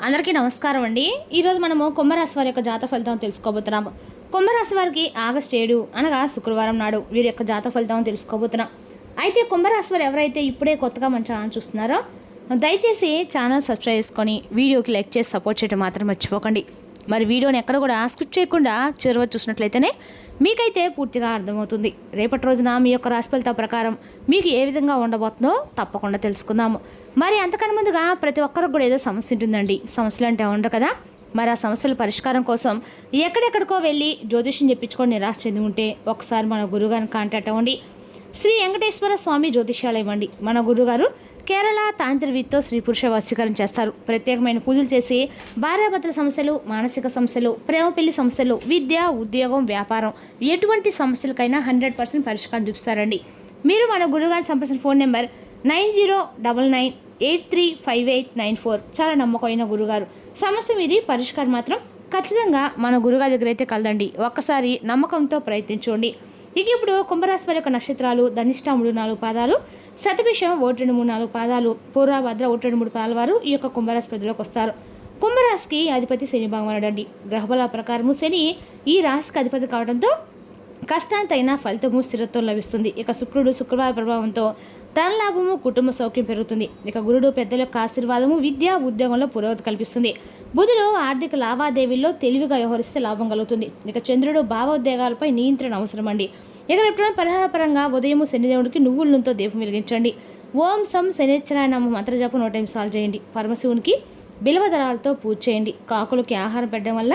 అందరికీ నమస్కారం అండి. ఈరోజు మనము కుంభరాశి వారి యొక్క జాతక ఫలితం తెలుసుకోబోతున్నాము. కుంభరాశి వారికి ఆగస్టు 7 అనగా శుక్రవారం నాడు వీరి యొక్క జాతక ఫలితం తెలుసుకోబోతున్నాం. అయితే కుంభరాశి వారు ఎవరైతే ఇప్పుడే కొత్తగా మన ఛానల్ చూస్తున్నారో దయచేసి ఛానల్ సబ్స్క్రైబ్ చేసుకొని వీడియోకి లైక్ చేసి సపోర్ట్ చేయడం మాత్రం మర్చిపోకండి. మరి వీడియోని ఎక్కడ కూడా స్కిప్ చేయకుండా చివరి చూసినట్లయితేనే మీకైతే పూర్తిగా అర్థమవుతుంది. రేపటి రోజున మీ యొక్క రాశి ఫలితాల ప్రకారం మీకు ఏ విధంగా ఉండబోతుందో తప్పకుండా తెలుసుకుందాము. మరి అంతకన్నా ముందుగా ప్రతి ఒక్కరికి కూడా ఏదో సమస్య ఉంటుందండి. సమస్యలు అంటే ఉండరు కదా. మరి ఆ సమస్యల పరిష్కారం కోసం ఎక్కడెక్కడికో వెళ్ళి జ్యోతిష్యం చెప్పించుకొని నిరాశ చెంది ఉంటే ఒకసారి మన గురువుగారిని కాంటాక్ట్ అవ్వండి. శ్రీ వెంకటేశ్వర స్వామి జ్యోతిష్యాలయం అండి. మన గురుగారు కేరళ తాంత్రికతో స్త్రీ పురుష వశీకరణ చేస్తారు. ప్రత్యేకమైన పూజలు చేసి భార్యాభర్తల సమస్యలు, మానసిక సమస్యలు, ప్రేమ పెళ్లి సమస్యలు, విద్య, ఉద్యోగం, వ్యాపారం ఎటువంటి సమస్యలకైనా 100% పరిష్కారం చూపిస్తారండి. మీరు మన గురుగారిని సంప్రదించిన ఫోన్ నెంబర్ 9099835894. చాలా నమ్మకమైన గురుగారు. సమస్య మీది పరిష్కారం మాత్రం ఖచ్చితంగా మన గురుగారి దగ్గర అయితే కలదండి. ఒక్కసారి నమ్మకంతో ప్రయత్నించండి. ఇక ఇప్పుడు కుంభరాశి వారి యొక్క నక్షత్రాలు ధనిష్ట 3-4 పాదాలు, శతభిషం 1-2-3-4 పాదాలు, పూర్వభద్ర 1-2-3 పాదాల వారు ఈ యొక్క కుంభరాశి ప్రజలకు వస్తారు. కుంభరాశికి అధిపతి శని భగవానుడు అండి. గ్రహబల ప్రకారము శని ఈ రాశికి అధిపతి కావడంతో కష్టాంతైన ఫలితము స్థిరత్వం లభిస్తుంది. ఇక శుక్రుడు శుక్రవార ప్రభావంతో ధనలాభము, కుటుంబ సౌఖ్యం పెరుగుతుంది. ఇక గురుడు పెద్దల యొక్క ఆశీర్వాదము విద్య, ఉద్యోగంలో పురోగతి కల్పిస్తుంది. బుధుడు ఆర్థిక లావాదేవీల్లో తెలివిగా వ్యవహరిస్తే లాభం కలుగుతుంది. ఇక చంద్రుడు భావోద్వేగాలపై నియంత్రణ అవసరం అండి. ఇక ఎప్పుడైనా పరిహారపరంగా ఉదయము శనిదేవుడికి నువ్వుల నూనెతో దీపం వెలిగించండి. ఓం సం శనిచ్చరాయ నామ మంత్రజపం 100 సార్లు చేయండి. పరమశివునికి బిల్వ దళాలతో పూజ చేయండి. కాకులకి ఆహారం పెట్టడం వల్ల,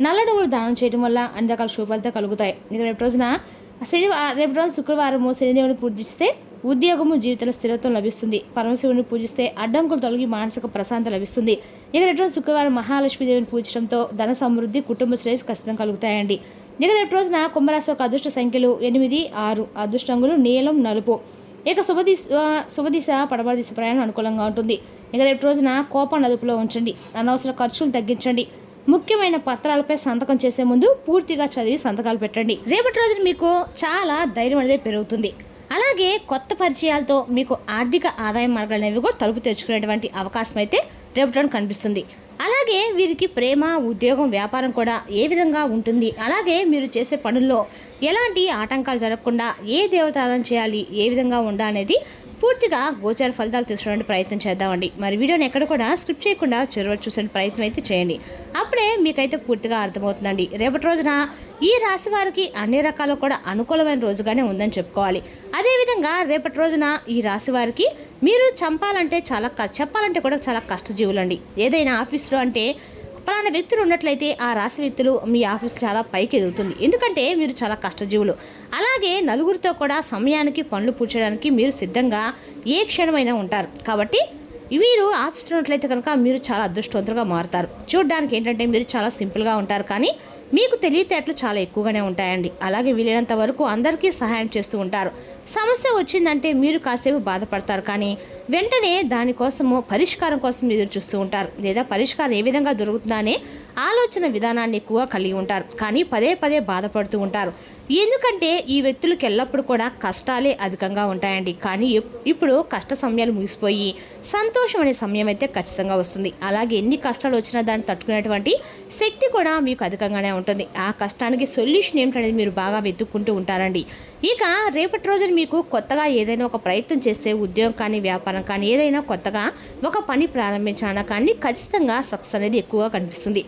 నల్ల నువ్వులు దానం చేయడం వల్ల అన్ని రకాల శుభాలతో కలుగుతాయి. ఇక రేపు రోజు శుక్రవారము శనిదేవుని పూజిస్తే ఉద్యోగము, జీవితంలో స్థిరత్వం లభిస్తుంది. పరమశివుని పూజిస్తే అడ్డంకులు తొలగి మానసిక ప్రశాంతత లభిస్తుంది. ఇక రేపు రోజు శుక్రవారం మహాలక్ష్మీదేవిని పూజించడంతో ధన సమృద్ధి, కుటుంబ శ్రేయస్సు ఖచ్చితంగా కలుగుతాయండి. ఇక రేపు రోజున కుంభరాశి యొక్క అదృష్ట సంఖ్యలు 8, 6. అదృష్టంగులు నీలం, నలుపు. ఇక శుభదిశ పడమర దిశ ప్రయాణం అనుకూలంగా ఉంటుంది. ఇక రేపు రోజున కోపాన్ని అదుపులో ఉంచండి. అనవసర ఖర్చులు తగ్గించండి. ముఖ్యమైన పత్రాలపై సంతకం చేసే ముందు పూర్తిగా చదివి సంతకాలు పెట్టండి. రేపటి రోజున మీకు చాలా ధైర్యం అనేది పెరుగుతుంది. అలాగే కొత్త పరిచయాలతో మీకు ఆర్థిక ఆదాయ మార్గాలు అనేవి కూడా తలుపు తెరుచుకునేటువంటి అవకాశం అయితే రేపటి కనిపిస్తుంది. అలాగే వీరికి ప్రేమ, ఉద్యోగం, వ్యాపారం కూడా ఏ విధంగా ఉంటుంది, అలాగే మీరు చేసే పనుల్లో ఎలాంటి ఆటంకాలు జరగకుండా ఏ దేవత ఆరాధన చేయాలి, ఏ విధంగా ఉండాలనేది పూర్తిగా గోచార ఫలితాలు తెలుసుకోవడానికి ప్రయత్నం చేద్దామండి. మరి వీడియోని ఎక్కడ కూడా స్క్రిప్ట్ చేయకుండా చివరి చూసే ప్రయత్నం అయితే చేయండి. అప్పుడే మీకైతే పూర్తిగా అర్థమవుతుందండి. రేపటి రోజున ఈ రాశి వారికి అన్ని రకాలు కూడా అనుకూలమైన రోజుగానే ఉందని చెప్పుకోవాలి. అదేవిధంగా రేపటి రోజున ఈ రాశి వారికి మీరు చెప్పాలంటే కూడా చాలా కష్టజీవులండి. ఏదైనా ఆఫీసులో అంటే పలానా వ్యక్తులు ఉన్నట్లయితే ఆ రాశి వ్యక్తులు మీ ఆఫీస్ చాలా పైకి ఎదుగుతుంది. ఎందుకంటే మీరు చాలా కష్టజీవులు. అలాగే నలుగురితో కూడా సమయానికి పనులు పూడ్చడానికి మీరు సిద్ధంగా ఏ క్షణమైనా ఉంటారు. కాబట్టి వీరు ఆఫీస్లో ఉన్నట్లయితే కనుక మీరు చాలా అదృష్టవంతులుగా మారుతారు. చూడడానికి ఏంటంటే మీరు చాలా సింపుల్గా ఉంటారు, కానీ మీకు తెలివితేటలు చాలా ఎక్కువగానే ఉంటాయండి. అలాగే వీలైనంత వరకు అందరికీ సహాయం చేస్తూ ఉంటారు. సమస్య వచ్చిందంటే మీరు కాసేపు బాధపడతారు, కానీ వెంటనే దానికోసము పరిష్కారం కోసం ఎదురు చూస్తూ ఉంటారు. లేదా పరిష్కారం ఏ విధంగా దొరుకుతుందనే ఆలోచన విధానాన్ని ఎక్కువగా కలిగి ఉంటారు, కానీ పదే పదే బాధపడుతూ ఉంటారు. ఎందుకంటే ఈ వ్యక్తులకు ఎల్లప్పుడూ కూడా కష్టాలే అధికంగా ఉంటాయండి. కానీ ఇప్పుడు కష్ట సమయాలు ముగిసిపోయి సంతోషం అనే సమయం అయితే ఖచ్చితంగా వస్తుంది. అలాగే ఎన్ని కష్టాలు వచ్చినా దాన్ని తట్టుకునేటువంటి శక్తి కూడా మీకు అధికంగానే ఉంటుంది. ఆ కష్టానికి సొల్యూషన్ ఏమిటనేది మీరు బాగా వెతుక్కుంటూ ఉంటారండి. ఇక రేపటి రోజున మీకు కొత్తగా ఏదైనా ఒక ప్రయత్నం చేస్తే, ఉద్యోగం కానీ వ్యాపారం కానీ ఏదైనా కొత్తగా ఒక పని ప్రారంభించానా కానీ ఖచ్చితంగా సక్సెస్ అనేది ఎక్కువగా కనిపిస్తుంది.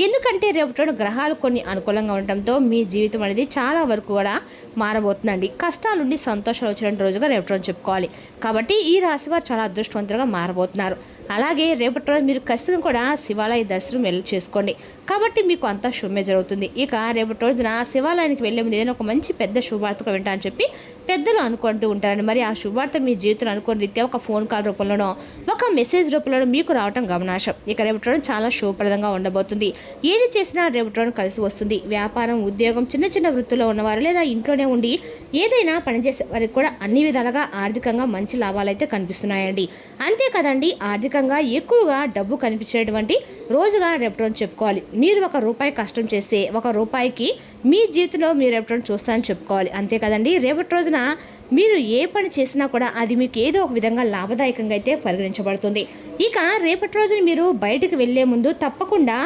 ఎందుకంటే రేపటి గ్రహాలు కొన్ని అనుకూలంగా ఉండటంతో మీ జీవితం అనేది చాలా వరకు కూడా మారబోతుందండి. కష్టాల నుండి సంతోషాలు వచ్చిన రోజుగా రేపటి రోజు చెప్పుకోవాలి. కాబట్టి ఈ రాశి వారు చాలా అదృష్టవంతులుగా మారబోతున్నారు. అలాగే రేపటి రోజు మీరు ఖచ్చితంగా కూడా శివాలయ దర్శనం వెళ్ళి చేసుకోండి. కాబట్టి మీకు అంతా శుభమే జరుగుతుంది. ఇక రేపటి రోజున శివాలయానికి వెళ్ళే ముందు ఏదైనా ఒక మంచి పెద్ద శుభార్తగా వింటా అని చెప్పి పెద్దలు అనుకుంటూ ఉంటారని. మరి ఆ శుభార్త మీ జీవితంలో అనుకున్న రీత్యా ఒక ఫోన్ కాల్ రూపంలోనో ఒక మెసేజ్ రూపంలోనో మీకు రావడం గమనాశం. ఇక రేపటి రోజు చాలా శుభప్రదంగా ఉండబోతుంది. ఏది చేసినా రేపటి రోజు కలిసి వస్తుంది. వ్యాపారం, ఉద్యోగం, చిన్న చిన్న వృత్తుల్లో ఉన్నవారు లేదా ఇంట్లోనే ఉండి ఏదైనా పనిచేసే వారికి కూడా అన్ని విధాలుగా ఆర్థికంగా మంచి లాభాలు అయితే కనిపిస్తున్నాయండి. అంతే కదండి, ఆర్థికంగా ఎక్కువగా డబ్బు కనిపించేటువంటి రోజుగా రేపటి రోజు చెప్పుకోవాలి. మీరు ₹1 కష్టం చేస్తే ₹1 మీ జీవితంలో మీరు రేపటి రోజు చూస్తారని చెప్పుకోవాలి. అంతే కదండి, రేపటి రోజున మీరు ఏ పని చేసినా కూడా అది మీకు ఏదో ఒక విధంగా లాభదాయకంగా అయితే పరిగణించబడుతుంది. ఇక రేపటి రోజున మీరు బయటకు వెళ్లే ముందు తప్పకుండా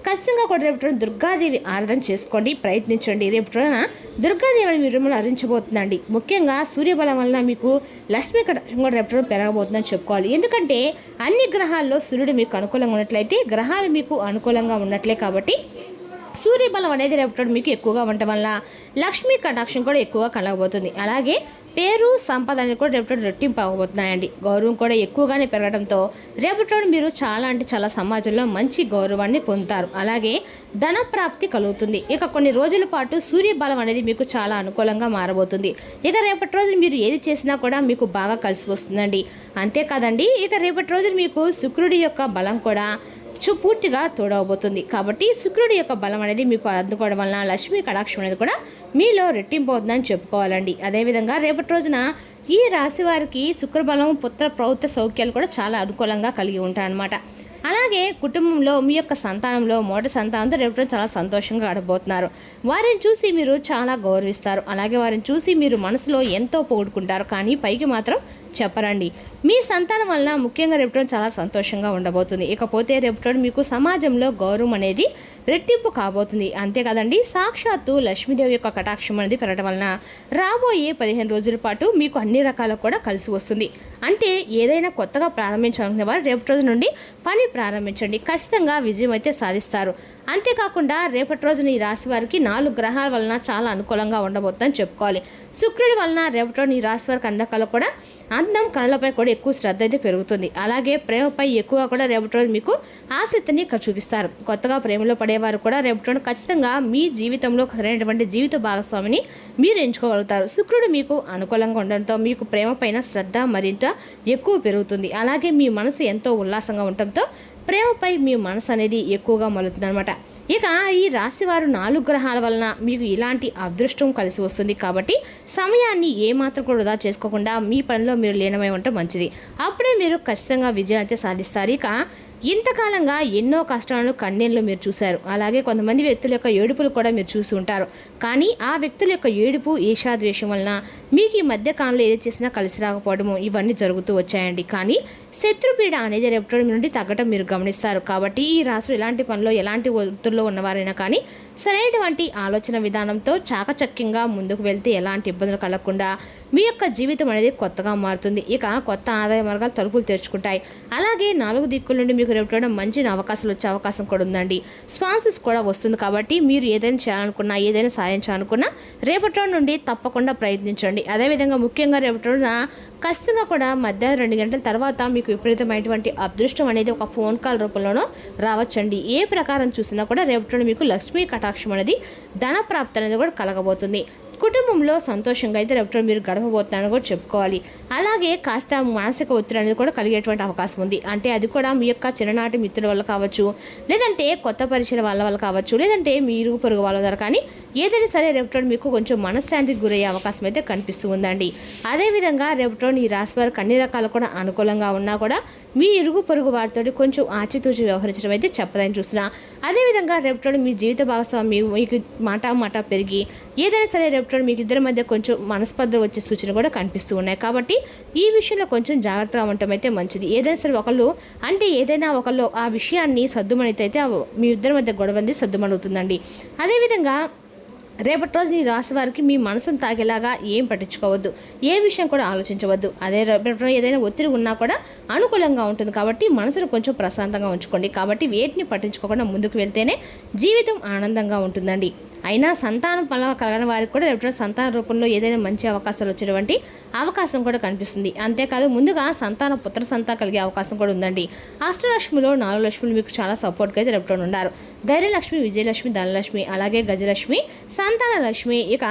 ఖచ్చితంగా కూడా రేపటి రోజున దుర్గాదేవి ఆరాధన చేసుకోండి, ప్రయత్నించండి. రేపటి రోజున దుర్గాదేవిని మీరు మిమ్మల్ని అరించబోతుందండి. ముఖ్యంగా సూర్యబలం వలన మీకు లక్ష్మీ కటాక్షం కూడా రేపటి రోజున పెరగబోతుందని చెప్పుకోవాలి. ఎందుకంటే అన్ని గ్రహాల్లో సూర్యుడు మీకు అనుకూలంగా ఉన్నట్లయితే గ్రహాలు మీకు అనుకూలంగా ఉన్నట్లే. కాబట్టి సూర్యబలం అనేది రేపటి మీకు ఎక్కువగా ఉండటం వల్ల లక్ష్మీ కటాక్షం కూడా ఎక్కువగా కలగబోతుంది. అలాగే పేరు సంపద అనేది కూడా రేపటి రెట్టింపు అవ్వబోతున్నాయండి. గౌరవం కూడా ఎక్కువగానే పెరగడంతో రేపటి మీరు చాలా అంటే చాలా సమాజంలో మంచి గౌరవాన్ని పొందుతారు. అలాగే ధన ప్రాప్తి కలుగుతుంది. ఇక కొన్ని రోజుల పాటు సూర్యబలం అనేది మీకు చాలా అనుకూలంగా మారబోతుంది. ఇక రేపటి రోజు మీరు ఏది చేసినా కూడా మీకు బాగా కలిసి వస్తుందండి. అంతేకాదండి, ఇక రేపటి రోజు మీకు శుక్రుడి యొక్క బలం కూడా పూర్తిగా తోడవబోతుంది. కాబట్టి శుక్రుడి యొక్క బలం అనేది మీకు అందుకోవడం వలన లక్ష్మీ కటాక్షం అనేది కూడా మీలో రెట్టింపు అవుతుందని చెప్పుకోవాలండి. అదేవిధంగా రేపటి రోజున ఈ రాశి వారికి శుక్రబలం పుత్ర ప్రౌత్ర సౌఖ్యాలు కూడా చాలా అనుకూలంగా కలిగి ఉంటాయన్నమాట. అలాగే కుటుంబంలో మీ యొక్క సంతానంలో మొదటి సంతానంతో రేపటి చాలా సంతోషంగా గడపబోతున్నారు. వారిని చూసి మీరు చాలా గౌరవిస్తారు. అలాగే వారిని చూసి మీరు మనసులో ఎంతో పొగుడుకుంటారు, కానీ పైకి మాత్రం చెప్పరండి. మీ సంతానం వల్ల ముఖ్యంగా రేపటి చాలా సంతోషంగా ఉండబోతుంది. ఇకపోతే రేపటి మీకు సమాజంలో గౌరవం అనేది రెట్టింపు కాబోతుంది. అంతే కదండి, సాక్షాత్తు లక్ష్మీదేవి యొక్క కటాక్షం అనేది పెరగడం వలన రాబోయే 15 రోజుల పాటు మీకు అన్ని రకాల కూడా కలిసి వస్తుంది. అంటే ఏదైనా కొత్తగా ప్రారంభించాలనుకునే వారు రేపటి రోజు నుండి పని ప్రారంభించండి, ఖచ్చితంగా విజయం అయితే సాధిస్తారు. అంతేకాకుండా రేపటి రోజున ఈ రాశి వారికి 4 గ్రహాల వలన చాలా అనుకూలంగా ఉండబోతుందని చెప్పుకోవాలి. శుక్రుడి వలన రేపటి రోజున ఈ రాశి వారికి అన్ని రకాలు కూడా అందం కళలపై కూడా ఎక్కువ శ్రద్ధ అయితే పెరుగుతుంది. అలాగే ప్రేమపై ఎక్కువగా కూడా రేపటి రోజు మీకు ఆసక్తిని చూపిస్తారు. కొత్తగా ప్రేమలో పడేవారు కూడా రేపటి రోజు ఖచ్చితంగా మీ జీవితంలో సరైనటువంటి జీవిత భాగస్వామిని మీరు ఎంచుకోగలుగుతారు. శుక్రుడు మీకు అనుకూలంగా ఉండడంతో మీకు ప్రేమ పైన శ్రద్ధ మరింత ఎక్కువ పెరుగుతుంది. అలాగే మీ మనసు ఎంతో ఉల్లాసంగా ఉండటంతో ప్రేమపై మీ మనసు అనేది ఎక్కువగా మలుతుంది అనమాట. ఇక ఈ రాశి వారు 4 గ్రహాల వలన మీకు ఇలాంటి అదృష్టం కలిసి వస్తుంది. కాబట్టి సమయాన్ని ఏమాత్రం కూడా వృధా చేసుకోకుండా మీ పనిలో మీరు లీనమై ఉండటం మంచిది. అప్పుడే మీరు ఖచ్చితంగా విజయం అయితే సాధిస్తారు. ఇక ఇంతకాలంగా ఎన్నో కష్టాలను కన్నీళ్ళు మీరు చూశారు. అలాగే కొంతమంది వ్యక్తుల యొక్క ఏడుపులు కూడా మీరు చూసి ఉంటారు. కానీ ఆ వ్యక్తుల యొక్క ఏడుపు ఈర్ష్యాద్వేషం వలన మీకు ఈ మధ్య కాలంలో ఏది చేసినా కలిసి రాకపోవడము ఇవన్నీ జరుగుతూ వచ్చాయండి. కానీ శత్రుపీడ అనేది రేపటి నుండి తగ్గటం మీరు గమనిస్తారు. కాబట్టి ఈ రాశులు ఎలాంటి పనిలో ఎలాంటి ఒత్తుల్లో ఉన్నవారైనా కానీ సరైనటువంటి ఆలోచన విధానంతో చాకచక్యంగా ముందుకు వెళ్తే ఎలాంటి ఇబ్బందులు కలగకుండా మీ యొక్క జీవితం అనేది కొత్తగా మారుతుంది. ఇక కొత్త ఆదాయ మార్గాలు తలుపులు తెరుచుకుంటాయి. అలాగే 4 దిక్కుల నుండి మీకు రేపటి మంచి అవకాశాలు వచ్చే అవకాశం కూడా ఉందండి. స్పాన్సర్స్ కూడా వస్తుంది. కాబట్టి మీరు ఏదైనా చేయాలనుకున్నా ఏదైనా సాధించాలనుకున్నా రేపటి నుండి తప్పకుండా ప్రయత్నించండి. అదేవిధంగా ముఖ్యంగా రేపటి ఖచ్చితంగా కూడా మధ్యాహ్నం 2 గంటల తర్వాత మీకు విపరీతమైనటువంటి అదృష్టం అనేది ఒక ఫోన్ కాల్ రూపంలోనో రావచ్చండి. ఏ ప్రకారం చూసినా కూడా రేపటి మీకు లక్ష్మీ కటాక్షం అనేది ధన ప్రాప్తి అనేది కూడా కలగబోతుంది. కుటుంబంలో సంతోషంగా అయితే రేపటి మీరు గడపబోతున్నారని కూడా చెప్పుకోవాలి. అలాగే కాస్త మానసిక ఒత్తిడి అనేది కూడా కలిగేటువంటి అవకాశం ఉంది. అంటే అది కూడా మీ యొక్క చిన్ననాటి మిత్రుల వల్ల కావచ్చు, లేదంటే కొత్త పరిచయాల వల్ల కావచ్చు, లేదంటే మీ ఇరుగు పొరుగు వాళ్ళ ద్వారా కానీ ఏదైనా సరే రేపటి మీకు కొంచెం మనశ్శాంతికి గురయ్యే అవకాశం అయితే కనిపిస్తూ ఉందండి. అదేవిధంగా రేపటి ఈ రాశి వారికి అన్ని రకాలు కూడా అనుకూలంగా ఉన్నా కూడా మీ ఇరుగు పొరుగు వారితో కొంచెం ఆచితూచి వ్యవహరించడం అయితే చెప్పదని చూసినా, అదేవిధంగా రేపటి మీ జీవిత భాగస్వామి మీకు మాట పెరిగి ఏదైనా సరే రేపటి మీకు ఇద్దరి మధ్య కొంచెం మనస్పర్ధలు వచ్చే సూచనలు కూడా కనిపిస్తూ ఉన్నాయి. కాబట్టి ఈ విషయంలో కొంచెం జాగ్రత్తగా ఉండటం అయితే మంచిది. ఏదైనా సరే ఏదైనా ఒకళ్ళు ఆ విషయాన్ని సర్దుమణితే మీ ఇద్దరి మధ్య గొడవంది సర్దుమణుగుతుందండి. అదేవిధంగా రేపటి రోజు ఈ రాశి వారికి మీ మనసును తాగేలాగా ఏం పట్టించుకోవద్దు, ఏ విషయం కూడా ఆలోచించవద్దు. అదే రేపటి ఏదైనా ఒత్తిడి ఉన్నా కూడా అనుకూలంగా ఉంటుంది. కాబట్టి మనసును కొంచెం ప్రశాంతంగా ఉంచుకోండి. కాబట్టి వేటిని పట్టించుకోకుండా ముందుకు వెళ్తేనే జీవితం ఆనందంగా ఉంటుందండి. అయినా సంతానం కలగని వారికి కూడా రేపటి సంతాన రూపంలో ఏదైనా మంచి అవకాశాలు వచ్చేటువంటి అవకాశం కూడా కనిపిస్తుంది. అంతేకాదు ముందుగా పుత్ర సంతానం కలిగే అవకాశం కూడా ఉందండి. అష్టలక్ష్మిలో 4 లక్ష్ములు మీకు చాలా సపోర్ట్గా అయితే రేపటి ఉన్నారు. ధైర్యలక్ష్మి, విజయలక్ష్మి, ధనలక్ష్మి, అలాగే గజలక్ష్మి, సంతాన లక్ష్మి. ఇక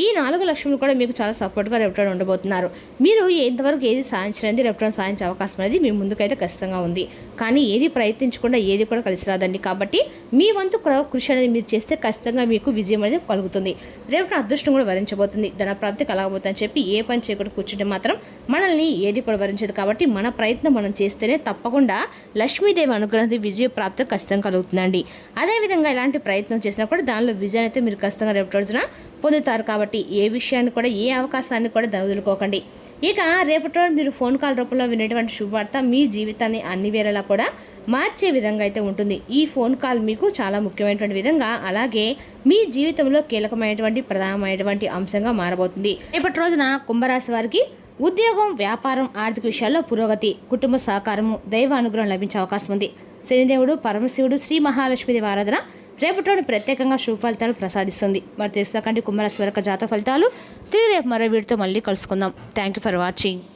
ఈ 4 లక్ష్ములు కూడా మీకు చాలా సపోర్ట్గా రేపటి ఉండబోతున్నారు. మీరు ఇంతవరకు ఏది సాధించినది రేపటి సాధించే అవకాశం అనేది మీ ముందుకైతే ఖచ్చితంగా ఉంది. కానీ ఏది ప్రయత్నించకుండా ఏది కూడా కలిసి రాదండి. కాబట్టి మీ వంతు కృషి అనేది మీరు చేస్తే ఖచ్చితంగా మీకు విజయం అనేది కలుగుతుంది. రేపటి అదృష్టం కూడా వరించబోతుంది. ధన ప్రాప్తి కలగబోతుందని చెప్పి ఏ పని చేయకుండా కూర్చుంటే మాత్రం మనల్ని ఏది కూడా వరించదు. కాబట్టి మన ప్రయత్నం మనం చేస్తేనే తప్పకుండా లక్ష్మీదేవి అనుగ్రహం విజయ ప్రాప్తి ఖచ్చితంగా కలుగుతుందండి. అదేవిధంగా ఇలాంటి ప్రయత్నం చేసినా కూడా దానిలో విజయాన్ని అయితే మీరు ఖచ్చితంగా రేపటి రోజున పొందుతారు. కాబట్టి ఏ విషయాన్ని కూడా ఏ అవకాశాన్ని కూడా వదులుకోకండి. ఇక రేపటి రోజు మీరు ఫోన్ కాల్ రూపంలో వినేటువంటి శుభవార్త మీ జీవితాన్ని అన్ని వేళలా కూడా మార్చే విధంగా అయితే ఉంటుంది. ఈ ఫోన్ కాల్ మీకు చాలా ముఖ్యమైనటువంటి విధంగా అలాగే మీ జీవితంలో కీలకమైనటువంటి ప్రధానమైనటువంటి అంశంగా మారబోతుంది. రేపటి రోజున కుంభరాశి వారికి ఉద్యోగం, వ్యాపారం, ఆర్థిక విషయాల్లో పురోగతి, కుటుంబ సహకారము, దైవ అనుగ్రహం లభించే అవకాశం ఉంది. శనిదేవుడు, పరమశివుడు, శ్రీ మహాలక్ష్మీదేవి ఆరాధన రేపటి రోజు ప్రత్యేకంగా శుభ ఫలితాలు ప్రసాదిస్తుంది. మరి తెలుసుకంటే కుంభరాశి వారి జాతక ఫలితాలు తిరిగి రేపు మరో వీడితో మళ్ళీ కలుసుకుందాం. Thank you for watching.